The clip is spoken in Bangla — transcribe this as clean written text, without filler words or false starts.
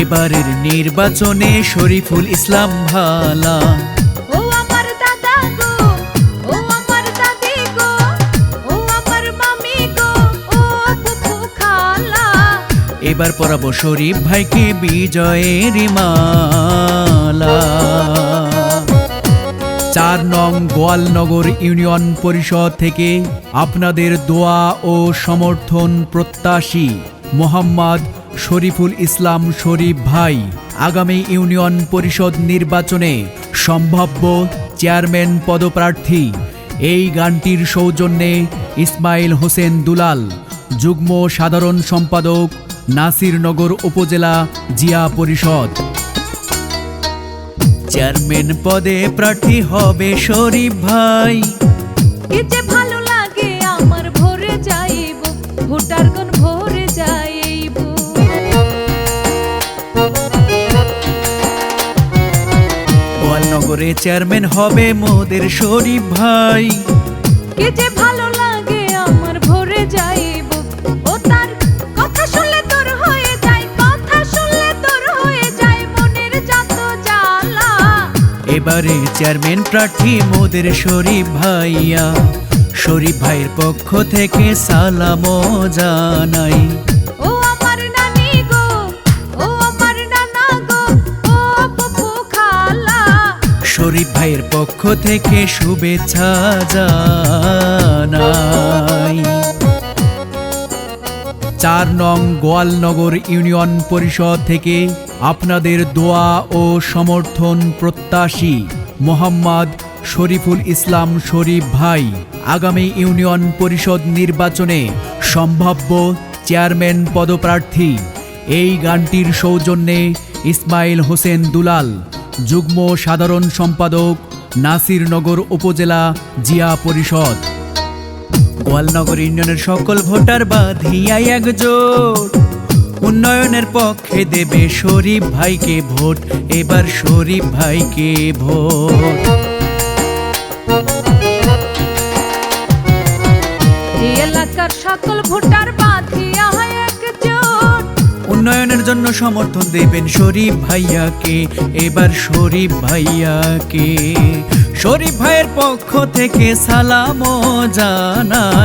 এবারের নির্বাচনে শরীফুল ইসলাম ভালা। ও আমার দাদা গো, ও আমার দাদি গো, ও আমার মামি গো, ও ফুফু খালা। এবার পরাবো শরীফ ভাইকে বিজয়ের মালা। ৪ নং গোয়ালনগর ইউনিয়ন পরিষদ থেকে আপনাদের দোয়া ও সমর্থন প্রত্যাশী মোহাম্মদ শরীফুল ইসলাম শরীফ ভাই আগামী ইউনিয়ন পরিষদ নির্বাচনে সম্ভাব্য চেয়ারম্যান পদপ্রার্থী। এই গানটির সৌজন্যে ইসমাইল হোসেন দুলাল, যুগ্ম সাধারণ সম্পাদক, নাসিরনগর উপজেলা জিয়া পরিষদ। চেয়ারম্যান পদে প্রার্থী হবে শরীফ ভাই। কি যে ভালো লাগে আমার ভরে যাইব, ভোটারগণ ভরে যাইব। গোয়ালনগরে চেয়ারম্যান হবে মোদের শরীফ ভাই। কি যে ভালো লাগে আমার ভরে যাইব। ও তার কথা শুনলে তোর হয়ে যায়, কথা শুনলে তোর হয়ে যায় মনের যত জ্বালা। এবারে চেয়ারম্যান প্রার্থী মোদের শরীফ ভাইয়া। শরীফ ভাইয়ের পক্ষ থেকে সালাম জানাই। ও আমার নানি গো, ও আমার নানা গো, ও ফুফু খালা। শরীফ ভাইয়ের পক্ষ থেকে শুভেচ্ছা জানাই। ৪ নং গোয়ালনগর ইউনিয়ন পরিষদ থেকে আপনাদের দোয়া ও সমর্থন প্রত্যাশী মোহাম্মদ শরীফুল ইসলাম শরীফ ভাই আগামী ইউনিয়ন পরিষদ নির্বাচনে সম্ভাব্য চেয়ারম্যান পদপ্রার্থী। এই গানটির সৌজন্যে ইসমাইল হোসেন দুলাল, যুগ্ম সাধারণ সম্পাদক, নাসিরনগর উপজেলা জিয়া পরিষদ। গোয়ালনগর ইউনিয়নের সকল ভোটার বাঁধিয়া একজোট, উন্নয়নের পক্ষে দেবে শরীফ ভাইকে ভোট। এবার শরীফ ভাইকে ভোট। এই এলাকার সকল ভোটার বাঁধিয়া একজোট, উন্নয়নের জন্য সমর্থন দেবেন শরীফ ভাইয়াকে। এবার শরীফ ভাইয়াকে। শরীফ ভাইয়ের পক্ষ থেকে সালাম জানাই।